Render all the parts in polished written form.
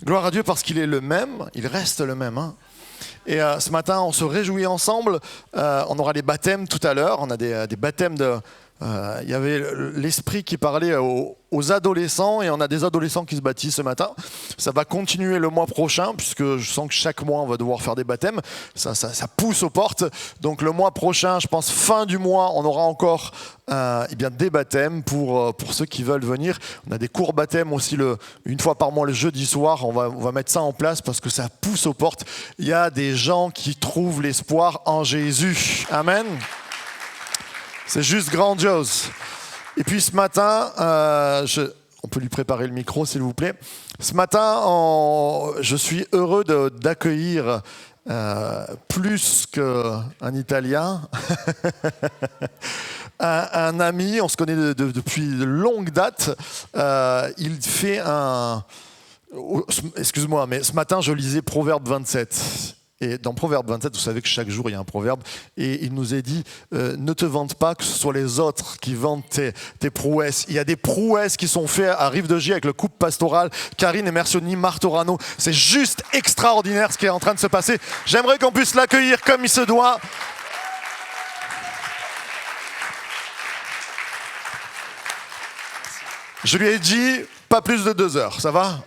Gloire à Dieu parce qu'il est le même, il reste le même. Hein. Et ce matin, on se réjouit ensemble. On aura les baptêmes tout à l'heure. On a des baptêmes de... Il y avait l'esprit qui parlait aux adolescents et on a des adolescents qui se baptisent ce matin. Ça va continuer le mois prochain puisque je sens que chaque mois on va devoir faire des baptêmes. Ça pousse aux portes. Donc le mois prochain, je pense fin du mois, on aura encore des baptêmes pour ceux qui veulent venir. On a des cours baptêmes aussi une fois par mois le jeudi soir. On va mettre ça en place parce que ça pousse aux portes. Il y a des gens qui trouvent l'espoir en Jésus. Amen. C'est juste grandiose. Et puis ce matin, on peut lui préparer le micro s'il vous plaît. Ce matin, je suis heureux d'accueillir plus qu'un Italien, un ami, on se connaît depuis de longue date. Il fait excuse-moi, mais ce matin je lisais Proverbe 27. Et dans Proverbe 27, vous savez que chaque jour, il y a un proverbe. Et il nous est dit, ne te vante pas que ce soit les autres qui vantent tes prouesses. Il y a des prouesses qui sont faites à Rive-de-Gier avec le couple pastoral, Karine et Mercioni, Martorano. C'est juste extraordinaire ce qui est en train de se passer. J'aimerais qu'on puisse l'accueillir comme il se doit. Je lui ai dit, pas plus de 2 heures, ça va?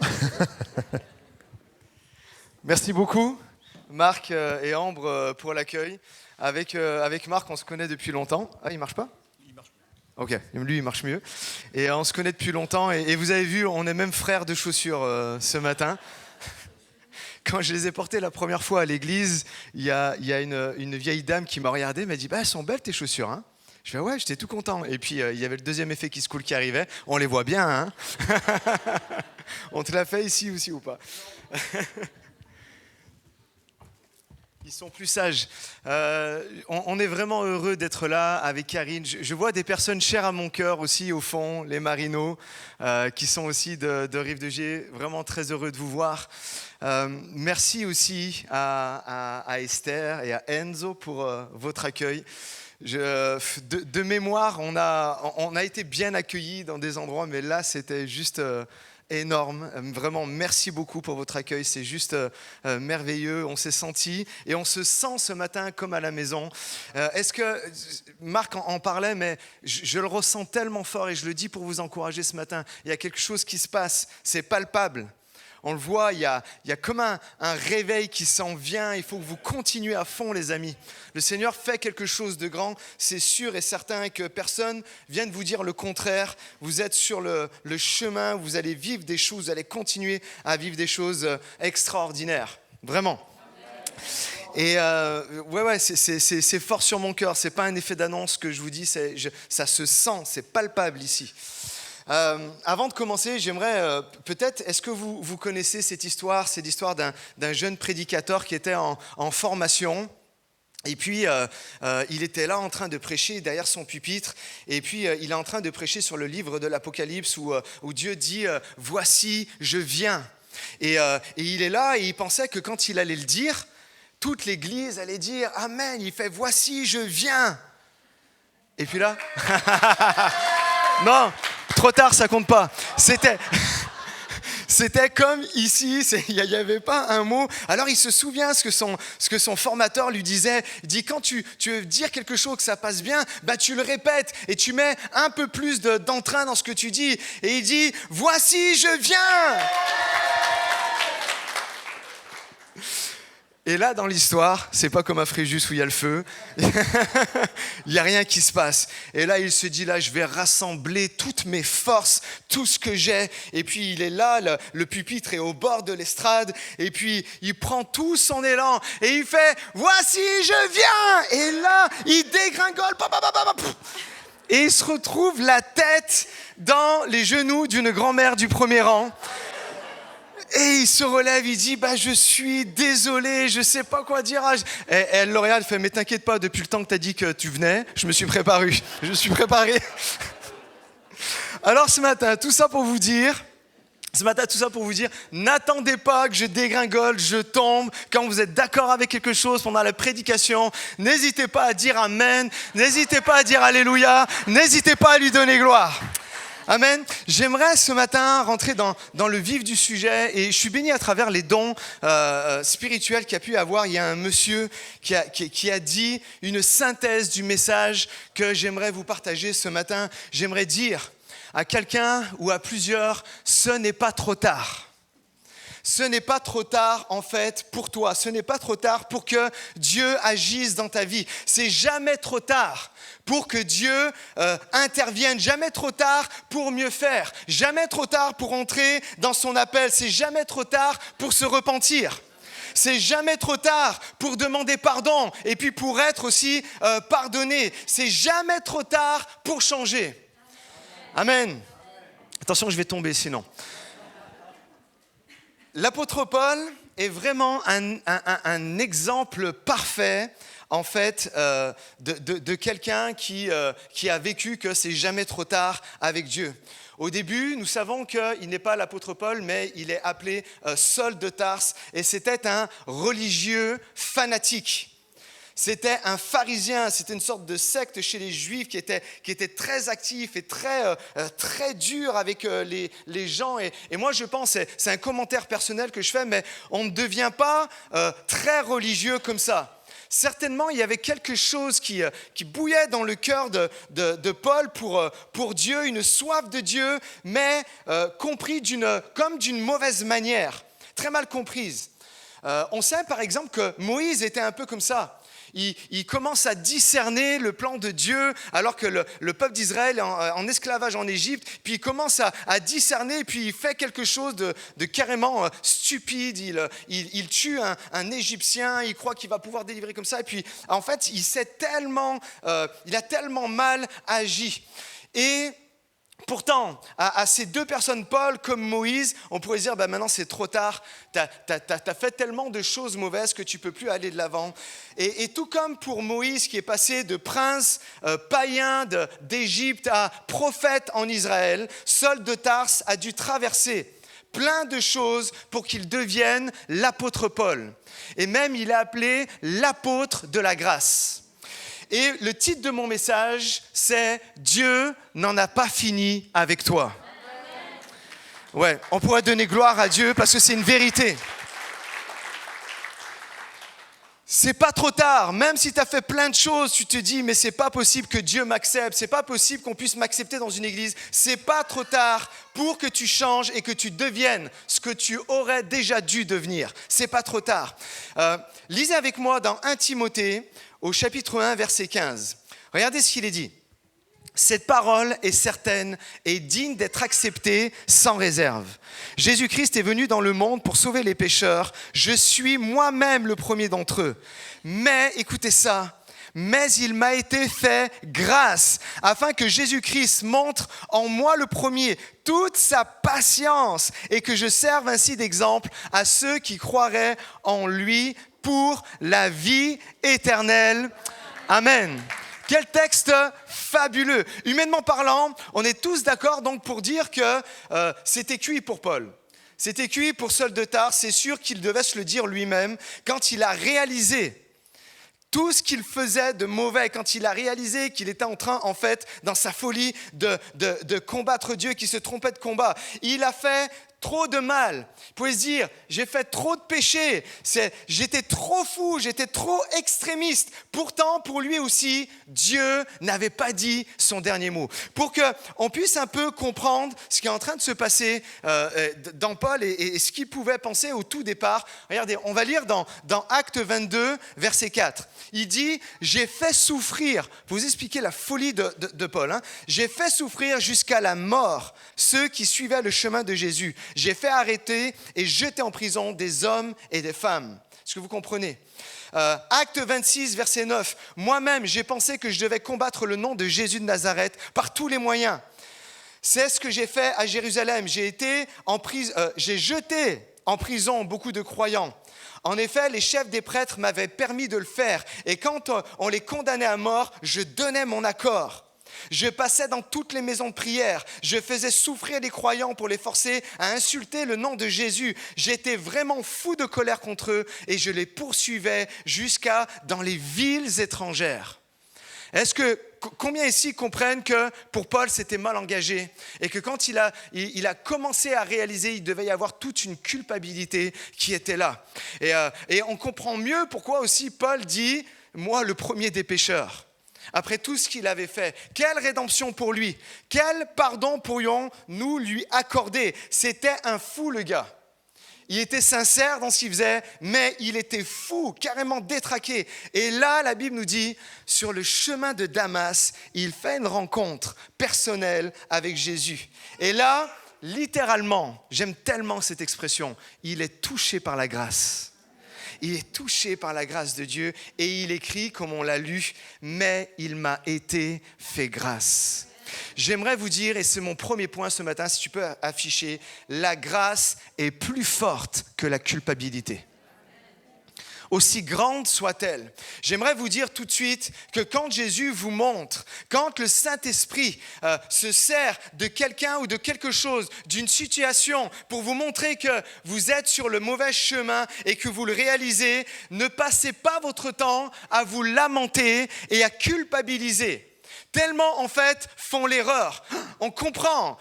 Merci beaucoup. Marc et Ambre pour l'accueil. Avec Marc, on se connaît depuis longtemps. Ah, il marche pas ? Il marche mieux. Ok, lui, il marche mieux. Et on se connaît depuis longtemps. Et vous avez vu, on est même frères de chaussures ce matin. Quand je les ai portés la première fois à l'église, il y a une vieille dame qui m'a regardé et m'a dit « Elles sont belles tes chaussures, hein ?» Je fais « Ouais, j'étais tout content. » Et puis, il y avait le deuxième effet qui se coule qui arrivait. On les voit bien, hein. On te l'a fait ici aussi ou pas? Ils sont plus sages. On est vraiment heureux d'être là avec Karine. Je vois des personnes chères à mon cœur aussi au fond, les Marino, qui sont aussi de Rive-de-Gier. Vraiment très heureux de vous voir. Merci aussi à Esther et à Enzo pour votre accueil. De mémoire, on a été bien accueillis dans des endroits, mais là c'était juste... énorme, vraiment merci beaucoup pour votre accueil, c'est juste merveilleux, on s'est senti et on se sent ce matin comme à la maison. Est-ce que, Marc en parlait, mais je le ressens tellement fort et je le dis pour vous encourager ce matin, il y a quelque chose qui se passe, c'est palpable. On le voit, il y a comme un réveil qui s'en vient. Il faut que vous continuez à fond, les amis. Le Seigneur fait quelque chose de grand. C'est sûr et certain que personne vienne vous dire le contraire. Vous êtes sur le chemin, vous allez vivre des choses, vous allez continuer à vivre des choses extraordinaires. Vraiment. Et c'est fort sur mon cœur. C'est pas un effet d'annonce que je vous dis. Ça se sent, c'est palpable ici. Avant de commencer, j'aimerais peut-être, est-ce que vous connaissez cette histoire? C'est l'histoire d'un jeune prédicateur qui était en formation. Et puis, il était là en train de prêcher derrière son pupitre. Et puis, il est en train de prêcher sur le livre de l'Apocalypse où Dieu dit « Voici, je viens ». Et il est là et il pensait que quand il allait le dire, toute l'église allait dire « Amen ». Il fait « Voici, je viens ». Et puis là... Non, trop tard, ça compte pas. C'était comme ici, il n'y avait pas un mot. Alors il se souvient ce que son formateur lui disait. Il dit quand tu veux dire quelque chose que ça passe bien, bah tu le répètes et tu mets un peu plus d'entrain dans ce que tu dis. Et il dit voici je viens. Et là, dans l'histoire, c'est pas comme à Fréjus où il y a le feu. Il n'y a rien qui se passe. Et là, il se dit, là, je vais rassembler toutes mes forces, tout ce que j'ai. Et puis, il est là, le pupitre est au bord de l'estrade. Et puis, il prend tout son élan. Et il fait, voici, je viens. Et là, il dégringole. Et il se retrouve la tête dans les genoux d'une grand-mère du premier rang. Et il se relève, il dit je suis désolé, je sais pas quoi dire. Et elle le regarde, fait mais t'inquiète pas, depuis le temps que t'as dit que tu venais, je me suis préparé. Alors ce matin, tout ça pour vous dire, n'attendez pas que je dégringole, je tombe. Quand vous êtes d'accord avec quelque chose pendant la prédication, n'hésitez pas à dire Amen, n'hésitez pas à dire Alléluia, n'hésitez pas à lui donner gloire. Amen. J'aimerais ce matin rentrer dans le vif du sujet et je suis béni à travers les dons spirituels qu'il y a pu y avoir. Il y a un monsieur qui a dit une synthèse du message que j'aimerais vous partager ce matin. J'aimerais dire à quelqu'un ou à plusieurs, ce n'est pas trop tard. Ce n'est pas trop tard en fait pour toi. Ce n'est pas trop tard pour que Dieu agisse dans ta vie. C'est jamais trop tard pour que Dieu intervienne. Jamais trop tard pour mieux faire. Jamais trop tard pour entrer dans son appel. C'est jamais trop tard pour se repentir. C'est jamais trop tard pour demander pardon et puis pour être aussi pardonné. C'est jamais trop tard pour changer. Amen. Attention, je vais tomber sinon. L'apôtre Paul est vraiment un exemple parfait, en fait, de quelqu'un qui a vécu que c'est jamais trop tard avec Dieu. Au début, nous savons qu'il n'est pas l'apôtre Paul, mais il est appelé Saul de Tarse, et c'était un religieux fanatique. C'était un pharisien, c'était une sorte de secte chez les Juifs qui était très actif et très dur avec les gens. Et moi, je pense, c'est un commentaire personnel que je fais, mais on ne devient pas très religieux comme ça. Certainement, il y avait quelque chose qui bouillait dans le cœur de Paul pour Dieu, une soif de Dieu, mais compris comme d'une mauvaise manière, très mal comprise. On sait par exemple que Moïse était un peu comme ça. Il commence à discerner le plan de Dieu alors que le peuple d'Israël est en esclavage en Égypte. Puis il commence à discerner et puis il fait quelque chose de carrément stupide. Il tue un Égyptien, il croit qu'il va pouvoir délivrer comme ça. Et puis en fait, il a tellement mal agi. Et pourtant, à ces deux personnes, Paul comme Moïse, on pourrait dire, maintenant c'est trop tard, t'as fait tellement de choses mauvaises que tu ne peux plus aller de l'avant. Et tout comme pour Moïse qui est passé de prince païen d'Égypte à prophète en Israël, Saul de Tarse a dû traverser plein de choses pour qu'il devienne l'apôtre Paul. Et même il est appelé l'apôtre de la grâce. Et le titre de mon message, c'est « Dieu n'en a pas fini avec toi ». Ouais, on pourrait donner gloire à Dieu parce que c'est une vérité. C'est pas trop tard, même si tu as fait plein de choses, tu te dis « mais c'est pas possible que Dieu m'accepte, c'est pas possible qu'on puisse m'accepter dans une église ». C'est pas trop tard pour que tu changes et que tu deviennes ce que tu aurais déjà dû devenir. C'est pas trop tard. Lisez avec moi dans 1 Timothée, au chapitre 1, verset 15. Regardez ce qu'il est dit. « Cette parole est certaine et digne d'être acceptée sans réserve. Jésus-Christ est venu dans le monde pour sauver les pécheurs. Je suis moi-même le premier d'entre eux. Mais, écoutez ça, mais il m'a été fait grâce, afin que Jésus-Christ montre en moi le premier toute sa patience et que je serve ainsi d'exemple à ceux qui croiraient en lui pour la vie éternelle. » Amen. Quel texte fabuleux. Humainement parlant, on est tous d'accord donc pour dire que c'était cuit pour Paul. C'était cuit pour Saul de Tarse. C'est sûr qu'il devait se le dire lui-même quand il a réalisé tout ce qu'il faisait de mauvais, quand il a réalisé qu'il était en train, en fait, dans sa folie de combattre Dieu, qu'il se trompait de combat. Il a fait trop de mal. Il pouvait se dire, j'ai fait trop de péchés, j'étais trop fou, j'étais trop extrémiste. Pourtant, pour lui aussi, Dieu n'avait pas dit son dernier mot. Pour qu'on puisse un peu comprendre ce qui est en train de se passer dans Paul et ce qu'il pouvait penser au tout départ. Regardez, on va lire dans Actes 22, verset 4. Il dit, j'ai fait souffrir, pour vous expliquer la folie de Paul, j'ai fait souffrir jusqu'à la mort ceux qui suivaient le chemin de Jésus. J'ai fait arrêter et jeter en prison des hommes et des femmes. Est-ce que vous comprenez ? Acte 26, verset 9. Moi-même, j'ai pensé que je devais combattre le nom de Jésus de Nazareth par tous les moyens. C'est ce que j'ai fait à Jérusalem. J'ai jeté en prison beaucoup de croyants. En effet, les chefs des prêtres m'avaient permis de le faire. Et quand on les condamnait à mort, je donnais mon accord. Je passais dans toutes les maisons de prière. Je faisais souffrir les croyants pour les forcer à insulter le nom de Jésus. J'étais vraiment fou de colère contre eux et je les poursuivais jusqu'à dans les villes étrangères. Est-ce que combien ici comprennent que pour Paul, c'était mal engagé et que quand il a commencé à réaliser, il devait y avoir toute une culpabilité qui était là. Et on comprend mieux pourquoi aussi Paul dit « moi, le premier des pécheurs ». Après tout ce qu'il avait fait, quelle rédemption pour lui, quel pardon pourrions-nous lui accorder? C'était un fou, le gars. Il était sincère dans ce qu'il faisait, mais il était fou, carrément détraqué. Et là, la Bible nous dit, sur le chemin de Damas, il fait une rencontre personnelle avec Jésus. Et là, littéralement, j'aime tellement cette expression, il est touché par la grâce. Il est touché par la grâce de Dieu et il écrit, comme on l'a lu, « Mais il m'a été fait grâce ». J'aimerais vous dire, et c'est mon premier point ce matin, si tu peux afficher, la grâce est plus forte que la culpabilité. Aussi grande soit-elle. J'aimerais vous dire tout de suite que quand Jésus vous montre, quand le Saint-Esprit se sert de quelqu'un ou de quelque chose, d'une situation, pour vous montrer que vous êtes sur le mauvais chemin et que vous le réalisez, ne passez pas votre temps à vous lamenter et à culpabiliser. Tellement, en fait, font l'erreur. On comprend,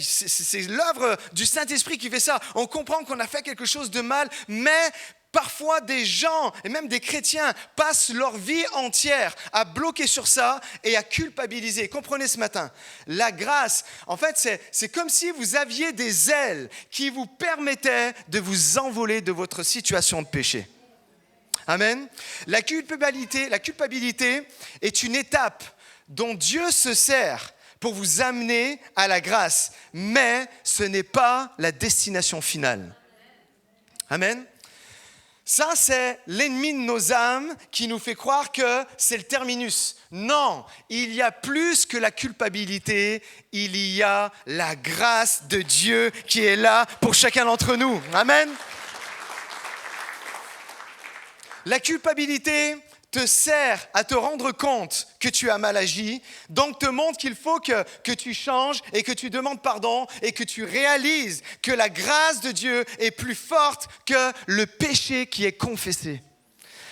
c'est l'œuvre du Saint-Esprit qui fait ça. On comprend qu'on a fait quelque chose de mal, mais parfois des gens, et même des chrétiens, passent leur vie entière à bloquer sur ça et à culpabiliser. Comprenez ce matin, la grâce, en fait, c'est comme si vous aviez des ailes qui vous permettaient de vous envoler de votre situation de péché. Amen. La culpabilité est une étape dont Dieu se sert pour vous amener à la grâce, mais ce n'est pas la destination finale. Amen. Ça, c'est l'ennemi de nos âmes qui nous fait croire que c'est le terminus. Non, il y a plus que la culpabilité, il y a la grâce de Dieu qui est là pour chacun d'entre nous. Amen. La culpabilité te sert à te rendre compte que tu as mal agi, donc te montre qu'il faut que tu changes et que tu demandes pardon et que tu réalises que la grâce de Dieu est plus forte que le péché qui est confessé.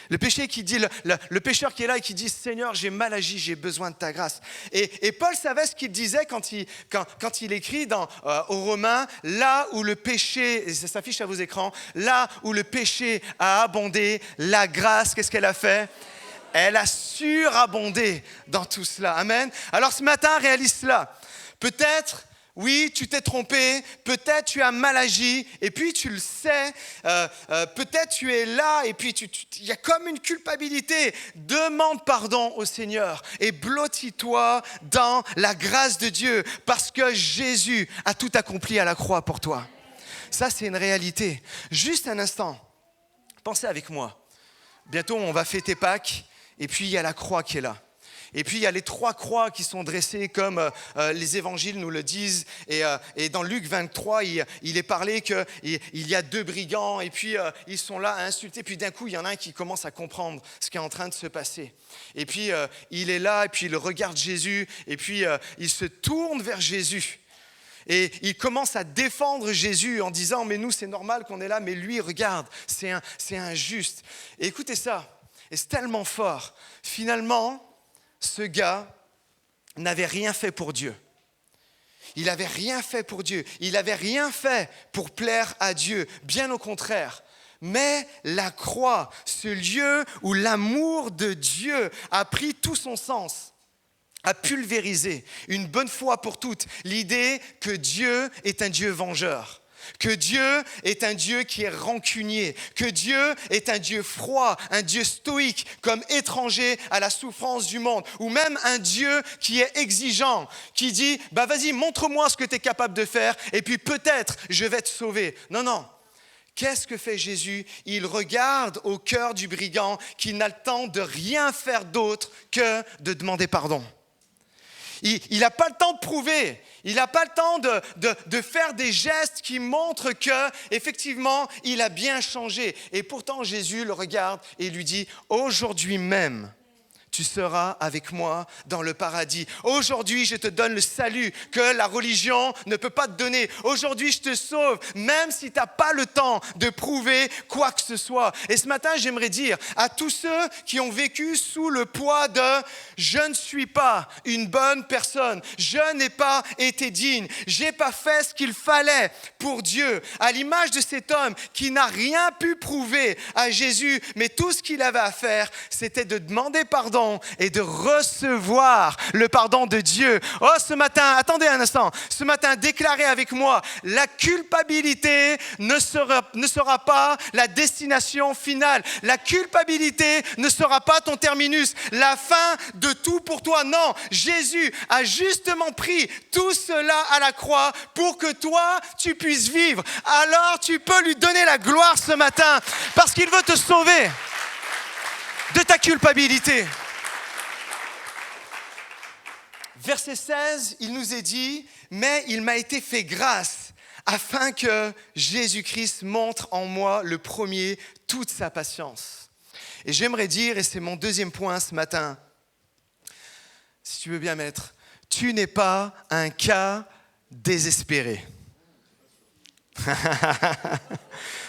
Le péché qui dit, le pécheur qui est là et qui dit « Seigneur, j'ai mal agi, j'ai besoin de ta grâce ». Et Paul savait ce qu'il disait quand il écrit aux Romains, là où le péché, et ça s'affiche à vos écrans, là où le péché a abondé, la grâce, qu'est-ce qu'elle a fait ? Elle a surabondé dans tout cela. Amen. Alors ce matin, réalise cela. Peut-être... oui, tu t'es trompé, peut-être tu as mal agi, et puis tu le sais, peut-être tu es là, et puis il y a comme une culpabilité. Demande pardon au Seigneur et blottis-toi dans la grâce de Dieu, parce que Jésus a tout accompli à la croix pour toi. Ça, c'est une réalité. Juste un instant, pensez avec moi. Bientôt, on va fêter Pâques, et puis il y a la croix qui est là. Et puis, il y a les 3 croix qui sont dressées comme les évangiles nous le disent. Et dans Luc 23, il est parlé qu'il y a 2 brigands et puis ils sont là à insulter. Puis d'un coup, il y en a un qui commence à comprendre ce qui est en train de se passer. Et puis, il est là et puis il regarde Jésus et puis il se tourne vers Jésus. Et il commence à défendre Jésus en disant « Mais nous, c'est normal qu'on est là, mais lui, regarde, c'est injuste. » Et écoutez ça, et c'est tellement fort. Finalement, ce gars n'avait rien fait pour Dieu. Il n'avait rien fait pour Dieu. Il n'avait rien fait pour plaire à Dieu. Bien au contraire. Mais la croix, ce lieu où l'amour de Dieu a pris tout son sens, a pulvérisé une bonne fois pour toutes l'idée que Dieu est un Dieu vengeur. Que Dieu est un Dieu qui est rancunier, que Dieu est un Dieu froid, un Dieu stoïque, comme étranger à la souffrance du monde, ou même un Dieu qui est exigeant, qui dit « vas-y, montre-moi ce que tu es capable de faire, et puis peut-être je vais te sauver ». Non. Qu'est-ce que fait Jésus ? Il regarde au cœur du brigand qui n'a le temps de rien faire d'autre que de demander pardon. Il n'a pas le temps de prouver, il n'a pas le temps de faire des gestes qui montrent qu'effectivement, il a bien changé. Et pourtant, Jésus le regarde et lui dit « Aujourd'hui même, tu seras avec moi dans le paradis. Aujourd'hui, je te donne le salut que la religion ne peut pas te donner. Aujourd'hui, je te sauve, même si tu n'as pas le temps de prouver quoi que ce soit. Et ce matin, j'aimerais dire à tous ceux qui ont vécu sous le poids de « je ne suis pas une bonne personne, je n'ai pas été digne, j'ai pas fait ce qu'il fallait pour Dieu », à l'image de cet homme qui n'a rien pu prouver à Jésus, mais tout ce qu'il avait à faire, c'était de demander pardon et de recevoir le pardon de Dieu. Oh, ce matin, attendez un instant, ce matin, déclarez avec moi, la culpabilité ne sera pas la destination finale. La culpabilité ne sera pas ton terminus, la fin de tout pour toi. Non, Jésus a justement pris tout cela à la croix pour que toi, tu puisses vivre. Alors, tu peux lui donner la gloire ce matin parce qu'il veut te sauver de ta culpabilité. Verset 16, il nous est dit, mais il m'a été fait grâce afin que Jésus-Christ montre en moi le premier toute sa patience. Et j'aimerais dire, et c'est mon deuxième point ce matin, si tu veux bien mettre, tu n'es pas un cas désespéré.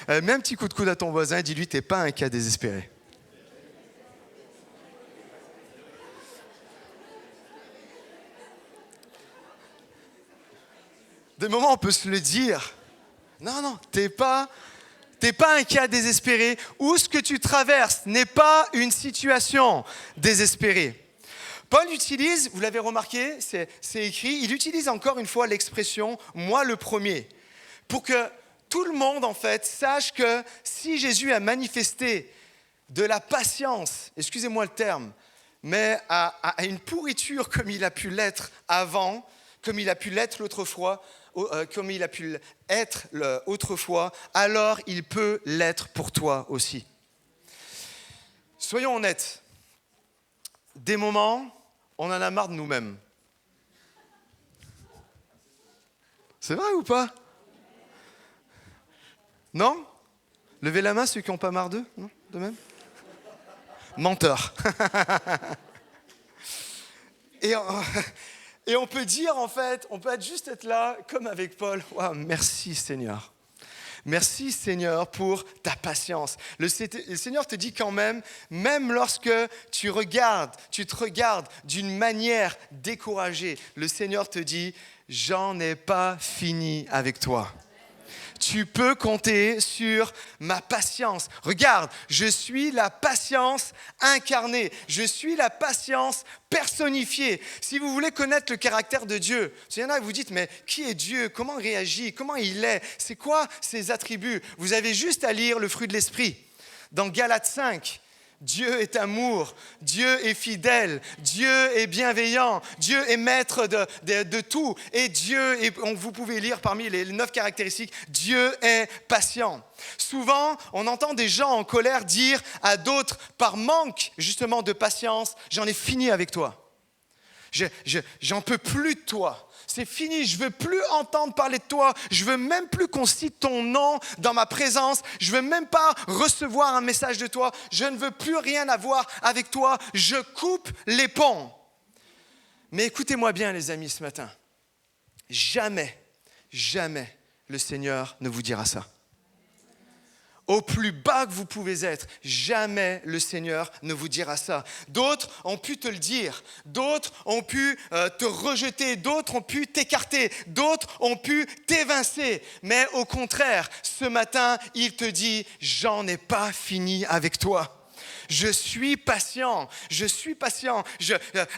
Mets un petit coup de coude à ton voisin et dis-lui, tu n'es pas un cas désespéré. Des moments, on peut se le dire. Non, t'es pas un cas désespéré. Ou ce que tu traverses n'est pas une situation désespérée. Paul utilise, vous l'avez remarqué, c'est écrit, il utilise encore une fois l'expression « moi le premier » pour que tout le monde, en fait, sache que si Jésus a manifesté de la patience, excusez-moi le terme, mais à une pourriture comme il a pu l'être avant, comme il a pu l'être autrefois, alors il peut l'être pour toi aussi. Soyons honnêtes, des moments, on en a marre de nous-mêmes. C'est vrai ou pas? Non? Levez la main ceux qui n'ont pas marre d'eux, non? De même? Menteur. Et on peut dire, en fait, on peut juste être là, comme avec Paul. Wow, merci Seigneur. Merci Seigneur pour ta patience. Le Seigneur te dit quand même lorsque tu te regardes d'une manière découragée, le Seigneur te dit, j'en ai pas fini avec toi. Tu peux compter sur ma patience. Regarde, je suis la patience incarnée. Je suis la patience personnifiée. Si vous voulez connaître le caractère de Dieu, il y en a qui vous dites, mais qui est Dieu? Comment il réagit? Comment il est? C'est quoi ses attributs? Vous avez juste à lire le fruit de l'esprit. Dans Galates 5, Dieu est amour, Dieu est fidèle, Dieu est bienveillant, Dieu est maître de tout. Et Dieu, vous pouvez lire parmi les 9 caractéristiques, Dieu est patient. Souvent, on entend des gens en colère dire à d'autres, par manque justement de patience, j'en ai fini avec toi. J'en peux plus de toi. C'est fini, je ne veux plus entendre parler de toi, je ne veux même plus qu'on cite ton nom dans ma présence, je ne veux même pas recevoir un message de toi, je ne veux plus rien avoir avec toi, je coupe les ponts. Mais écoutez-moi bien les amis ce matin, jamais le Seigneur ne vous dira ça. Au plus bas que vous pouvez être, jamais le Seigneur ne vous dira ça. D'autres ont pu te le dire, d'autres ont pu te rejeter, d'autres ont pu t'écarter, d'autres ont pu t'évincer. Mais au contraire, ce matin, il te dit, j'en ai pas fini avec toi. Je suis patient.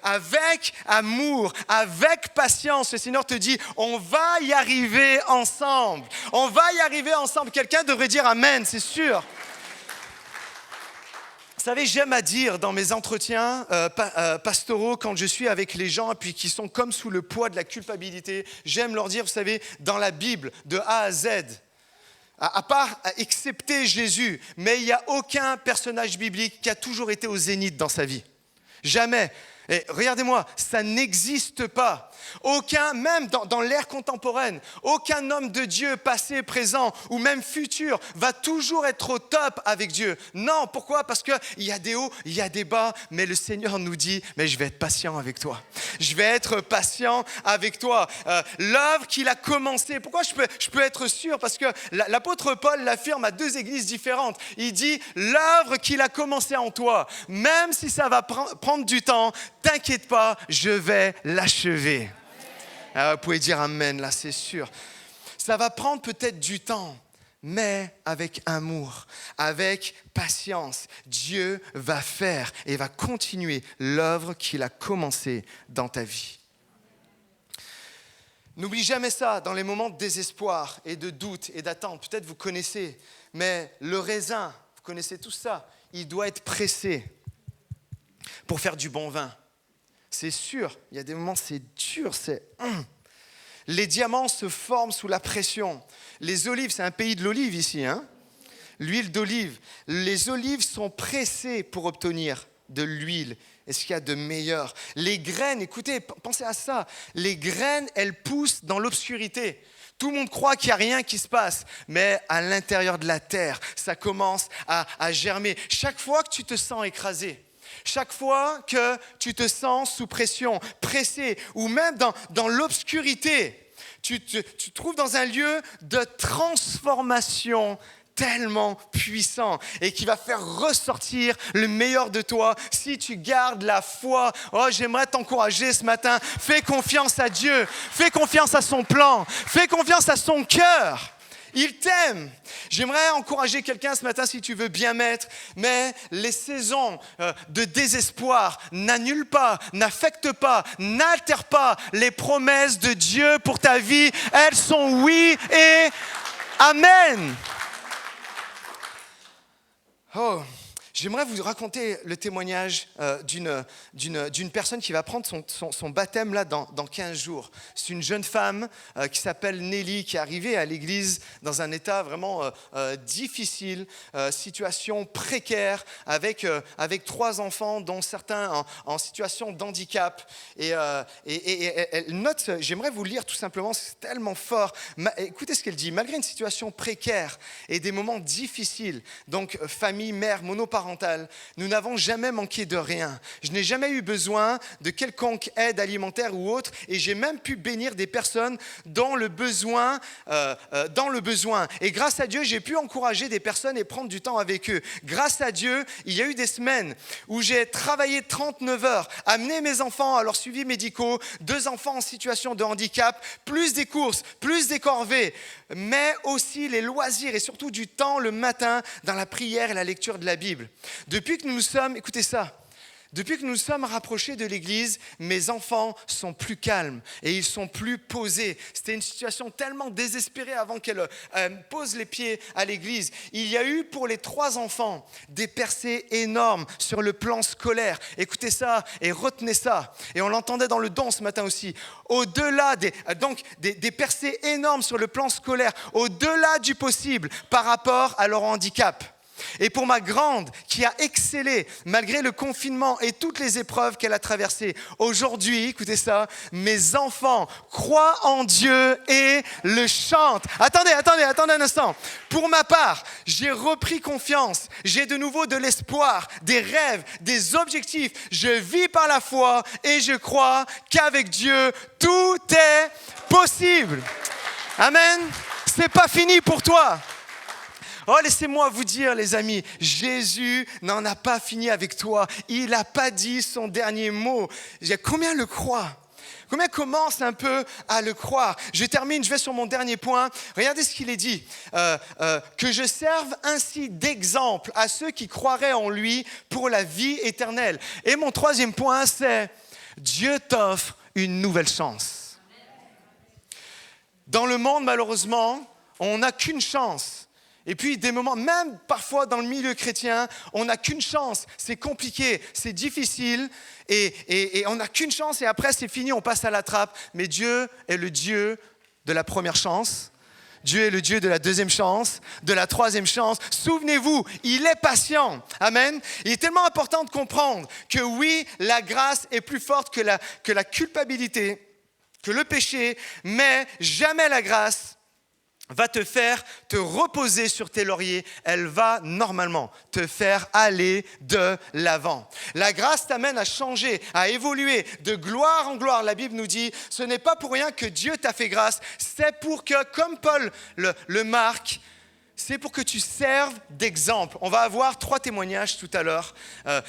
Avec amour, avec patience, le Seigneur te dit, on va y arriver ensemble. On va y arriver ensemble. Quelqu'un devrait dire amen, c'est sûr. Vous savez, j'aime à dire dans mes entretiens pastoraux, quand je suis avec les gens puis qui sont comme sous le poids de la culpabilité, j'aime leur dire, vous savez, dans la Bible, de A à Z, à part excepté Jésus, mais il n'y a aucun personnage biblique qui a toujours été au zénith dans sa vie. Jamais. Et regardez-moi, ça n'existe pas. Aucun, même dans l'ère contemporaine, aucun homme de Dieu, passé, présent ou même futur, va toujours être au top avec Dieu. Non, pourquoi? Parce qu'il y a des hauts, il y a des bas, mais le Seigneur nous dit, mais je vais être patient avec toi. Je vais être patient avec toi. L'œuvre qu'il a commencée, pourquoi je peux être sûr? Parce que l'apôtre Paul l'affirme à 2 églises différentes. Il dit, l'œuvre qu'il a commencée en toi, même si ça va prendre du temps, t'inquiète pas, je vais l'achever. Vous pouvez dire amen, là, c'est sûr. Ça va prendre peut-être du temps, mais avec amour, avec patience, Dieu va faire et va continuer l'œuvre qu'il a commencée dans ta vie. N'oublie jamais ça dans les moments de désespoir et de doute et d'attente. Peut-être vous connaissez, mais le raisin, vous connaissez tout ça, il doit être pressé pour faire du bon vin. C'est sûr, il y a des moments c'est dur, Les diamants se forment sous la pression. Les olives, c'est un pays de l'olive ici, hein? L'huile d'olive. Les olives sont pressées pour obtenir de l'huile. Et ce qu'il y a de meilleur. Les graines, écoutez, pensez à ça. Les graines, elles poussent dans l'obscurité. Tout le monde croit qu'il n'y a rien qui se passe, mais à l'intérieur de la terre, ça commence à germer. Chaque fois que tu te sens écrasé, chaque fois que tu te sens sous pression, pressé, ou même dans l'obscurité, tu te trouves dans un lieu de transformation tellement puissant et qui va faire ressortir le meilleur de toi si tu gardes la foi. Oh, j'aimerais t'encourager ce matin. Fais confiance à Dieu. Fais confiance à son plan. Fais confiance à son cœur. Il t'aime. J'aimerais encourager quelqu'un ce matin si tu veux bien mettre, mais les saisons de désespoir n'annulent pas, n'affectent pas, n'altèrent pas les promesses de Dieu pour ta vie. Elles sont oui et amen. Oh, j'aimerais vous raconter le témoignage d'une personne qui va prendre son baptême là dans 15 jours. C'est une jeune femme qui s'appelle Nelly, qui est arrivée à l'église dans un état vraiment difficile, situation précaire, avec 3 enfants, dont certains en situation d'handicap. Et elle note, j'aimerais vous lire tout simplement, c'est tellement fort. Écoutez ce qu'elle dit, malgré une situation précaire et des moments difficiles, donc famille, mère, monoparentale, nous n'avons jamais manqué de rien. Je n'ai jamais eu besoin de quelconque aide alimentaire ou autre, et j'ai même pu bénir des personnes dans le besoin. Et grâce à Dieu, j'ai pu encourager des personnes et prendre du temps avec eux. Grâce à Dieu, il y a eu des semaines où j'ai travaillé 39 heures, amené mes enfants à leurs suivis médicaux, 2 enfants en situation de handicap, plus des courses, plus des corvées, mais aussi les loisirs et surtout du temps le matin dans la prière et la lecture de la Bible. Depuis que nous nous sommes, écoutez ça, depuis que nous nous sommes rapprochés de l'église, mes enfants sont plus calmes et ils sont plus posés. C'était une situation tellement désespérée avant qu'elle pose les pieds à l'église. Il y a eu pour les 3 enfants des percées énormes sur le plan scolaire. Écoutez ça et retenez ça. Et on l'entendait dans le don ce matin aussi. Au-delà des percées énormes sur le plan scolaire, au-delà du possible par rapport à leur handicap. Et pour ma grande qui a excellé malgré le confinement et toutes les épreuves qu'elle a traversées, aujourd'hui, écoutez ça, mes enfants croient en Dieu et le chantent. Attendez un instant. Pour ma part, j'ai repris confiance. J'ai de nouveau de l'espoir, des rêves, des objectifs. Je vis par la foi et je crois qu'avec Dieu, tout est possible. Amen. C'est pas fini pour toi. Oh, laissez-moi vous dire, les amis, Jésus n'en a pas fini avec toi. Il n'a pas dit son dernier mot. Combien le croient ? Combien commencent un peu à le croire ? Je termine, je vais sur mon dernier point. Regardez ce qu'il est dit. Que je serve ainsi d'exemple à ceux qui croiraient en lui pour la vie éternelle. Et mon 3e point, c'est Dieu t'offre une nouvelle chance. Dans le monde, malheureusement, on n'a qu'une chance. Et puis des moments, même parfois dans le milieu chrétien, on n'a qu'une chance. C'est compliqué, c'est difficile et on n'a qu'une chance et après c'est fini, on passe à la trappe. Mais Dieu est le Dieu de la première chance. Dieu est le Dieu de la deuxième chance, de la troisième chance. Souvenez-vous, il est patient. Amen. Il est tellement important de comprendre que oui, la grâce est plus forte que la culpabilité, que le péché, mais jamais la grâce va te faire te reposer sur tes lauriers. Elle va normalement te faire aller de l'avant. La grâce t'amène à changer, à évoluer de gloire en gloire. La Bible nous dit, ce n'est pas pour rien que Dieu t'a fait grâce. C'est pour que, comme Paul le marque, c'est pour que tu serves d'exemple. On va avoir 3 témoignages tout à l'heure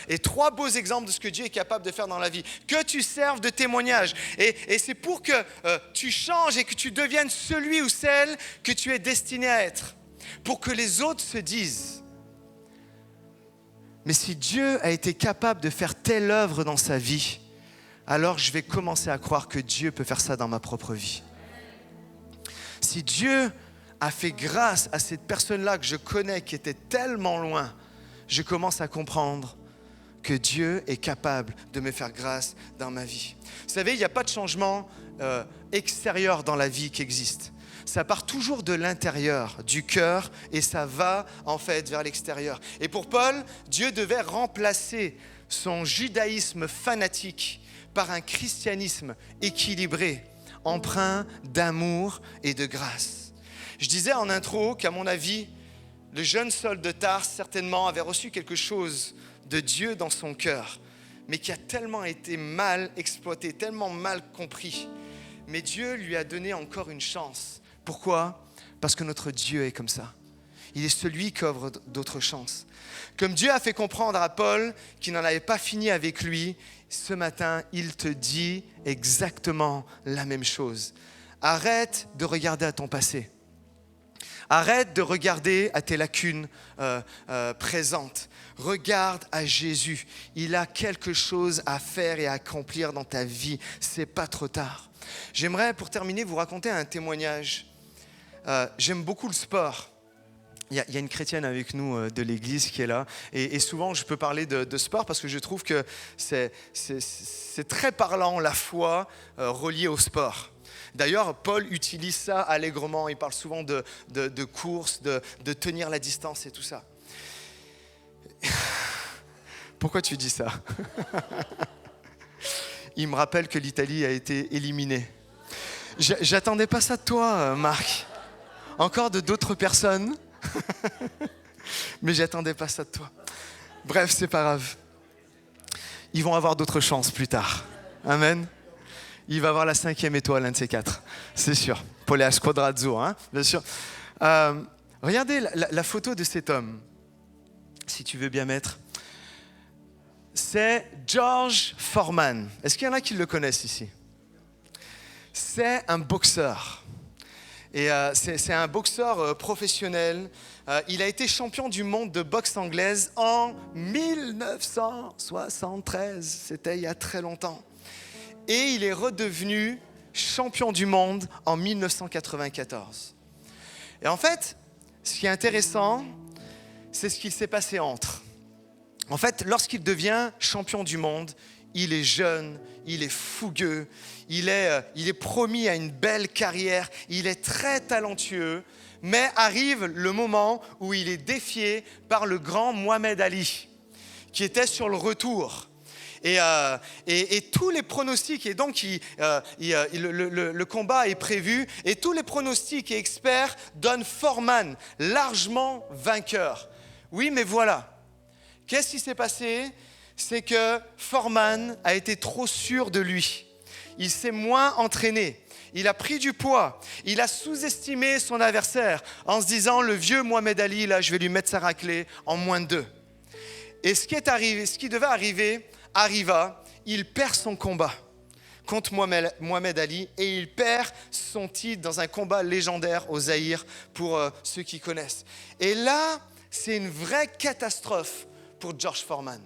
et 3 beaux exemples de ce que Dieu est capable de faire dans la vie. Que tu serves de témoignage. Et c'est pour que tu changes et que tu deviennes celui ou celle que tu es destiné à être. Pour que les autres se disent, mais si Dieu a été capable de faire telle œuvre dans sa vie, alors je vais commencer à croire que Dieu peut faire ça dans ma propre vie. Si Dieu a fait grâce à cette personne-là que je connais qui était tellement loin, je commence à comprendre que Dieu est capable de me faire grâce dans ma vie. Vous savez, il n'y a pas de changement extérieur dans la vie qui existe. Ça part toujours de l'intérieur, du cœur, et ça va en fait vers l'extérieur. Et pour Paul, Dieu devait remplacer son judaïsme fanatique par un christianisme équilibré, empreint d'amour et de grâce. Je disais en intro qu'à mon avis, le jeune Saul de Tarse certainement avait reçu quelque chose de Dieu dans son cœur, mais qui a tellement été mal exploité, tellement mal compris. Mais Dieu lui a donné encore une chance. Pourquoi ? Parce que notre Dieu est comme ça. Il est celui qui offre d'autres chances. Comme Dieu a fait comprendre à Paul qu'il n'en avait pas fini avec lui, ce matin, il te dit exactement la même chose. Arrête de regarder à ton passé. Arrête de regarder à tes lacunes présentes. Regarde à Jésus. Il a quelque chose à faire et à accomplir dans ta vie. C'est pas trop tard. J'aimerais, pour terminer, vous raconter un témoignage. J'aime beaucoup le sport. Il y a une chrétienne avec nous de l'église qui est là. Et souvent, je peux parler de sport parce que je trouve que c'est très parlant, la foi reliée au sport. D'ailleurs, Paul utilise ça allègrement. Il parle souvent de course, de tenir la distance et tout ça. Pourquoi tu dis ça ? Il me rappelle que l'Italie a été éliminée. J'attendais pas ça de toi, Marc. Encore de d'autres personnes. Mais j'attendais pas ça de toi. Bref, c'est pas grave. Ils vont avoir d'autres chances plus tard. Amen. Il va avoir la 5e étoile, un de ces 4. C'est sûr. Poleas Quadrazzo, hein, bien sûr. Regardez la photo de cet homme. Si tu veux bien mettre. C'est George Foreman. Est-ce qu'il y en a qui le connaissent ici ? C'est un boxeur. Et c'est un boxeur professionnel. Il a été champion du monde de boxe anglaise en 1973. C'était il y a très longtemps. Et il est redevenu champion du monde en 1994. Et en fait, ce qui est intéressant, c'est ce qui s'est passé entre. En fait, lorsqu'il devient champion du monde, il est jeune, il est fougueux, il est promis à une belle carrière, il est très talentueux, mais arrive le moment où il est défié par le grand Mohamed Ali, qui était sur le retour. Et tous les pronostics, et donc le combat est prévu, et tous les pronostics et experts donnent Foreman largement vainqueur. Oui, mais voilà. Qu'est-ce qui s'est passé ? C'est que Foreman a été trop sûr de lui. Il s'est moins entraîné. Il a pris du poids. Il a sous-estimé son adversaire en se disant, le vieux Mohamed Ali, là, je vais lui mettre sa raclée en moins de 2. Et ce qui devait arriver, arriva. Il perd son combat contre Mohamed Ali et il perd son titre dans un combat légendaire au Zaïre pour ceux qui connaissent. Et là, c'est une vraie catastrophe pour George Foreman.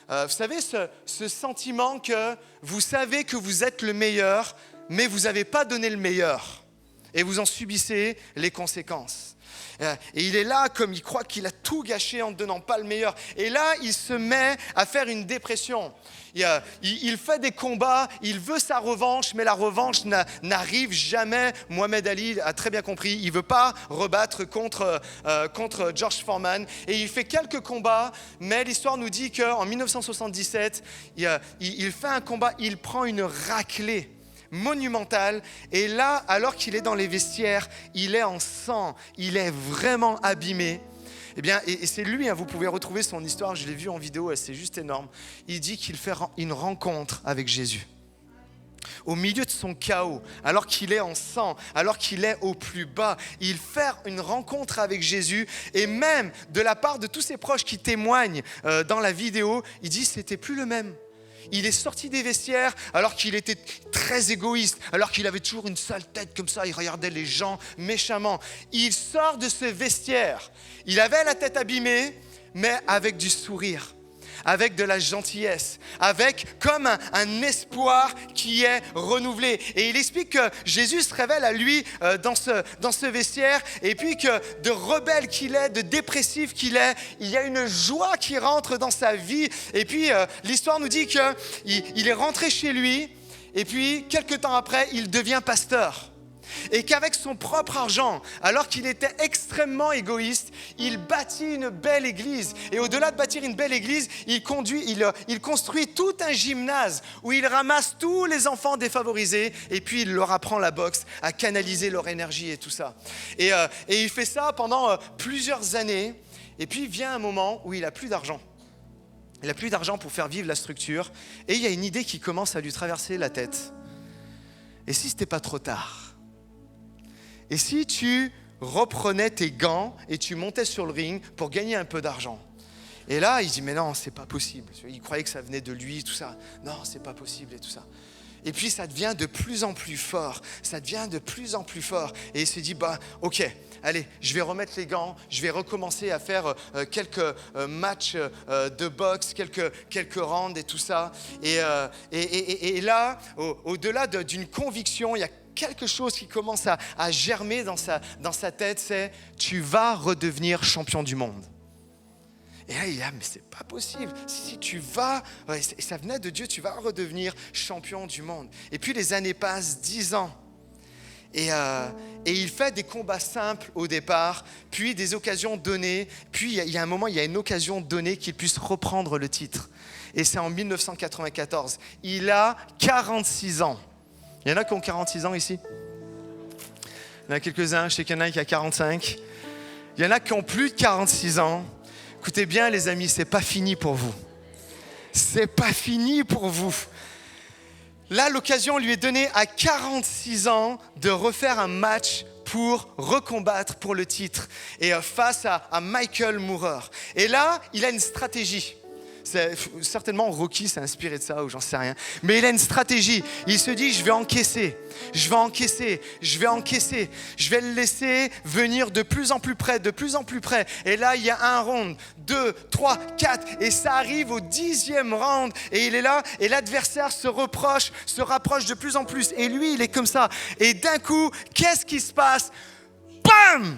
Vous savez, ce sentiment que vous savez que vous êtes le meilleur, mais vous n'avez pas donné le meilleur. Et vous en subissez les conséquences. Et il est là comme il croit qu'il a tout gâché en ne donnant pas le meilleur. Et là, il se met à faire une dépression. Il fait des combats, il veut sa revanche, mais la revanche n'arrive jamais. Mohamed Ali a très bien compris, il ne veut pas rebattre contre George Foreman. Et il fait quelques combats, mais l'histoire nous dit qu'en 1977, il fait un combat, il prend une raclée monumentale. Et là, alors qu'il est dans les vestiaires, il est en sang, il est vraiment abîmé. Eh bien, et c'est lui, vous pouvez retrouver son histoire, je l'ai vu en vidéo, c'est juste énorme. Il dit qu'il fait une rencontre avec Jésus. Au milieu de son chaos, alors qu'il est en sang, alors qu'il est au plus bas, il fait une rencontre avec Jésus. Et même de la part de tous ses proches qui témoignent dans la vidéo, il dit que c'était plus le même. Il est sorti des vestiaires alors qu'il était très égoïste, alors qu'il avait toujours une sale tête comme ça, il regardait les gens méchamment. Il sort de ce vestiaire, il avait la tête abîmée, mais avec du sourire, avec de la gentillesse, avec comme un espoir qui est renouvelé. Et il explique que Jésus se révèle à lui dans ce vestiaire, et puis que de rebelle qu'il est, de dépressif qu'il est, il y a une joie qui rentre dans sa vie. Et puis l'histoire nous dit qu'il est rentré chez lui, et puis quelques temps après, il devient pasteur. Et qu'avec son propre argent, alors qu'il était extrêmement égoïste, il bâtit une belle église. Et au-delà de bâtir une belle église, il construit tout un gymnase où il ramasse tous les enfants défavorisés et puis il leur apprend la boxe, à canaliser leur énergie et tout ça. Et il fait ça pendant plusieurs années. Et puis vient un moment où il n'a plus d'argent. Il n'a plus d'argent pour faire vivre la structure. Et il y a une idée qui commence à lui traverser la tête. Et si ce n'était pas trop tard ? Et si tu reprenais tes gants et tu montais sur le ring pour gagner un peu d'argent? Et là, il dit, mais non, c'est pas possible. Il croyait que ça venait de lui, tout ça. Non, c'est pas possible et tout ça. Et puis, ça devient de plus en plus fort. Ça devient de plus en plus fort. Et il se dit, ok, allez, je vais remettre les gants. Je vais recommencer à faire quelques matchs de boxe, quelques rounds et tout ça. Et là, au-delà d'une conviction, il y a quelque chose qui commence à germer dans sa tête, c'est « tu vas redevenir champion du monde ». Et là, il dit « mais c'est pas possible, si tu vas, et ça venait de Dieu, tu vas redevenir champion du monde ». Et puis les années passent, 10 ans, et il fait des combats simples au départ, puis des occasions données, puis il y a un moment, il y a une occasion donnée qu'il puisse reprendre le titre. Et c'est en 1994, il a 46 ans. Il y en a qui ont 46 ans ici? Il y en a quelques-uns, je sais qu'il y en a qui a 45. Il y en a qui ont plus de 46 ans. Écoutez bien les amis, c'est pas fini pour vous. C'est pas fini pour vous. Là, l'occasion lui est donnée à 46 ans de refaire un match pour recombattre pour le titre et face à Michael Moorer. Et là, il a une stratégie. Certainement Rocky s'est inspiré de ça ou j'en sais rien. Mais il a une stratégie. Il se dit, je vais encaisser. Je vais le laisser venir de plus en plus près. Et là, il y a un round, 2, 3, 4. Et ça arrive au 10e round. Et il est là. Et l'adversaire se rapproche de plus en plus. Et lui, il est comme ça. Et d'un coup, qu'est-ce qui se passe? Bam!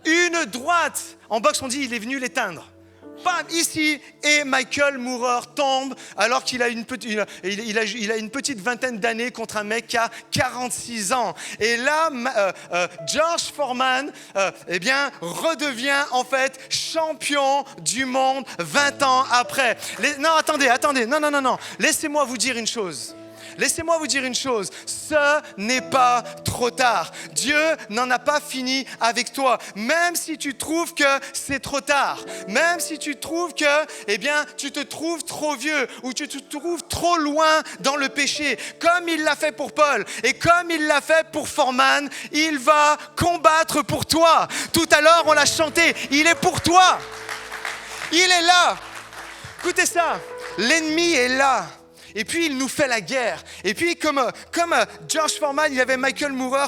Une droite. En boxe, on dit, il est venu l'éteindre. Bam, ici, et Michael Moorer tombe alors qu'il a une petite vingtaine d'années contre un mec qui a 46 ans. Et là, George Foreman redevient en fait champion du monde 20 ans après. Non, attendez, non. Laissez-moi vous dire une chose. Ce n'est pas trop tard. Dieu n'en a pas fini avec toi. Même si tu trouves que c'est trop tard, même si tu trouves que, tu te trouves trop vieux ou tu te trouves trop loin dans le péché, comme il l'a fait pour Paul et comme il l'a fait pour Foreman, il va combattre pour toi. Tout à l'heure, on l'a chanté, il est pour toi. Il est là. Écoutez ça, l'ennemi est là. Et puis, il nous fait la guerre. Et puis, comme George Foreman, il y avait Michael Moorer.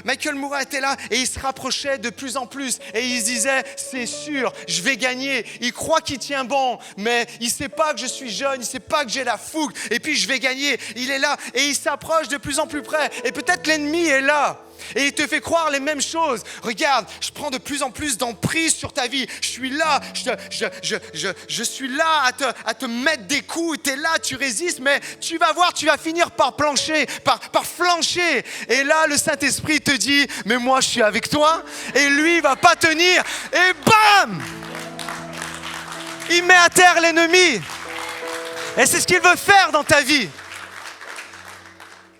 Michael Moorer était là et il se rapprochait de plus en plus. Et il se disait, c'est sûr, je vais gagner. Il croit qu'il tient bon, mais il ne sait pas que je suis jeune, il ne sait pas que j'ai la fougue. Et puis, je vais gagner. Il est là et il s'approche de plus en plus près. Et peut-être l'ennemi est là. Et il te fait croire les mêmes choses. Regarde, je prends de plus en plus d'emprise sur ta vie. Je suis là, je suis là à te mettre des coups. Tu es là, tu résistes, mais tu vas voir, tu vas finir par plancher, par flancher. Et là, le Saint-Esprit te dit, mais moi, je suis avec toi. Et lui, il ne va pas tenir. Et bam! Il met à terre l'ennemi. Et c'est ce qu'il veut faire dans ta vie.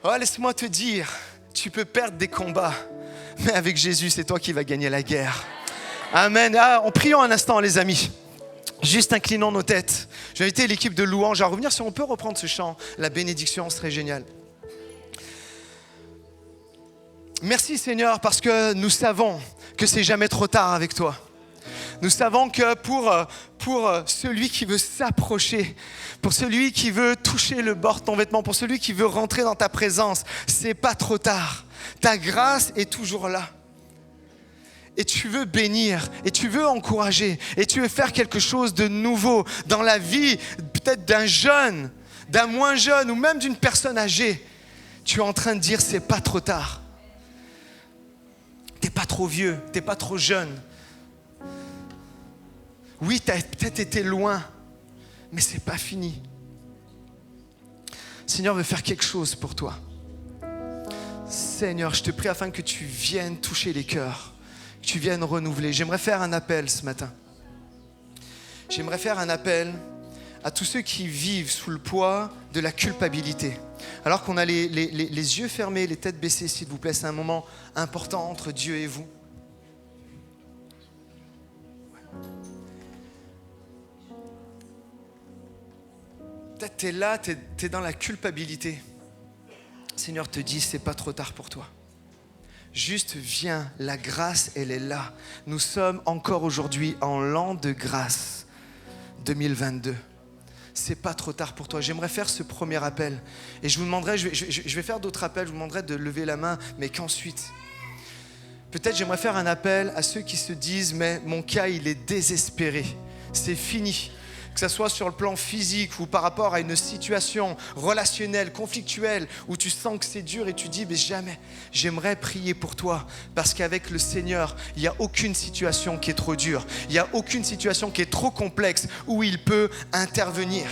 Oh, laisse-moi te dire, tu peux perdre des combats, mais avec Jésus, c'est toi qui vas gagner la guerre. Amen. En priant un instant, les amis. Juste inclinons nos têtes. Je vais inviter l'équipe de louange à revenir. Si on peut reprendre ce chant, la bénédiction serait géniale. Merci Seigneur, parce que nous savons que c'est jamais trop tard avec toi. Nous savons que pour celui qui veut s'approcher, pour celui qui veut toucher le bord de ton vêtement, pour celui qui veut rentrer dans ta présence, c'est pas trop tard. Ta grâce est toujours là. Et tu veux bénir, et tu veux encourager, et tu veux faire quelque chose de nouveau dans la vie, peut-être d'un jeune, d'un moins jeune, ou même d'une personne âgée. Tu es en train de dire, c'est pas trop tard. T'es pas trop vieux, t'es pas trop jeune. Oui, tu as peut-être été loin, mais ce n'est pas fini. Le Seigneur veut faire quelque chose pour toi. Seigneur, je te prie afin que tu viennes toucher les cœurs, que tu viennes renouveler. J'aimerais faire un appel ce matin. J'aimerais faire un appel à tous ceux qui vivent sous le poids de la culpabilité. Alors qu'on a les yeux fermés, les têtes baissées, s'il vous plaît, c'est un moment important entre Dieu et vous. Peut-être tu es là, tu es dans la culpabilité. Le Seigneur te dit, c'est pas trop tard pour toi. Juste viens, la grâce, elle est là. Nous sommes encore aujourd'hui en l'an de grâce 2022. C'est pas trop tard pour toi. J'aimerais faire ce premier appel. Et je vous demanderai, je vais faire d'autres appels, je vous demanderai de lever la main, mais qu'ensuite. Peut-être j'aimerais faire un appel à ceux qui se disent, mais mon cas, il est désespéré. C'est fini. Que ce soit sur le plan physique ou par rapport à une situation relationnelle, conflictuelle, où tu sens que c'est dur et tu dis, mais jamais, j'aimerais prier pour toi. Parce qu'avec le Seigneur, il n'y a aucune situation qui est trop dure. Il n'y a aucune situation qui est trop complexe où il peut intervenir.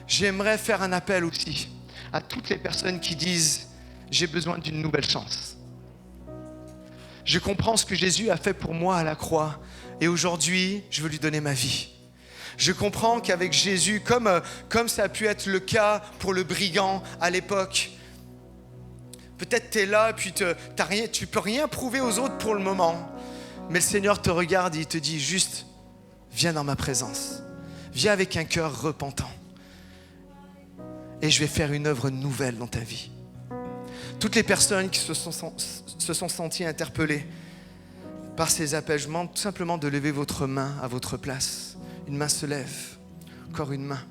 J'aimerais faire un appel aussi à toutes les personnes qui disent, j'ai besoin d'une nouvelle chance. Je comprends ce que Jésus a fait pour moi à la croix et aujourd'hui, je veux lui donner ma vie. Je comprends qu'avec Jésus, comme ça a pu être le cas pour le brigand à l'époque, peut-être tu es là et puis tu ne peux rien prouver aux autres pour le moment. Mais le Seigneur te regarde et il te dit juste, viens dans ma présence. Viens avec un cœur repentant. Et je vais faire une œuvre nouvelle dans ta vie. Toutes les personnes qui se sont senties interpellées par ces appels, je demande tout simplement de lever votre main à votre place. Une main se lève, encore une main.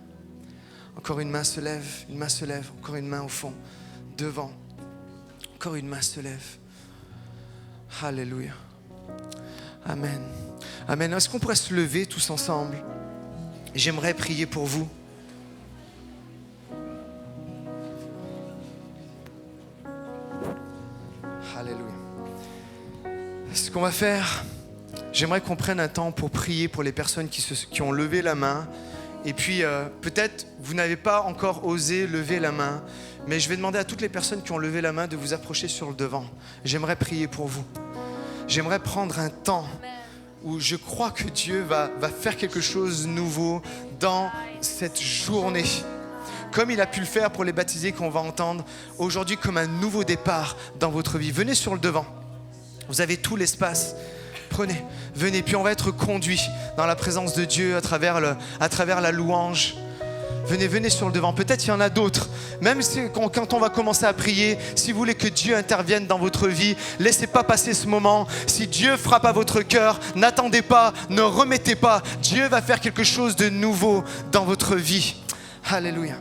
Encore une main se lève, une main se lève, encore une main au fond, devant. Encore une main se lève. Alléluia. Amen. Amen. Est-ce qu'on pourrait se lever tous ensemble? J'aimerais prier pour vous. Alléluia. Ce qu'on va faire, j'aimerais qu'on prenne un temps pour prier pour les personnes qui ont levé la main. Et puis, peut-être, vous n'avez pas encore osé lever la main, mais je vais demander à toutes les personnes qui ont levé la main de vous approcher sur le devant. J'aimerais prier pour vous. J'aimerais prendre un temps où je crois que Dieu va faire quelque chose de nouveau dans cette journée. Comme il a pu le faire pour les baptisés qu'on va entendre aujourd'hui, comme un nouveau départ dans votre vie. Venez sur le devant. Vous avez tout l'espace. Prenez, venez, puis on va être conduits dans la présence de Dieu à travers la louange. Venez sur le devant. Peut-être il y en a d'autres. Même quand on va commencer à prier, si vous voulez que Dieu intervienne dans votre vie, laissez pas passer ce moment. Si Dieu frappe à votre cœur, n'attendez pas, ne remettez pas. Dieu va faire quelque chose de nouveau dans votre vie. Alléluia.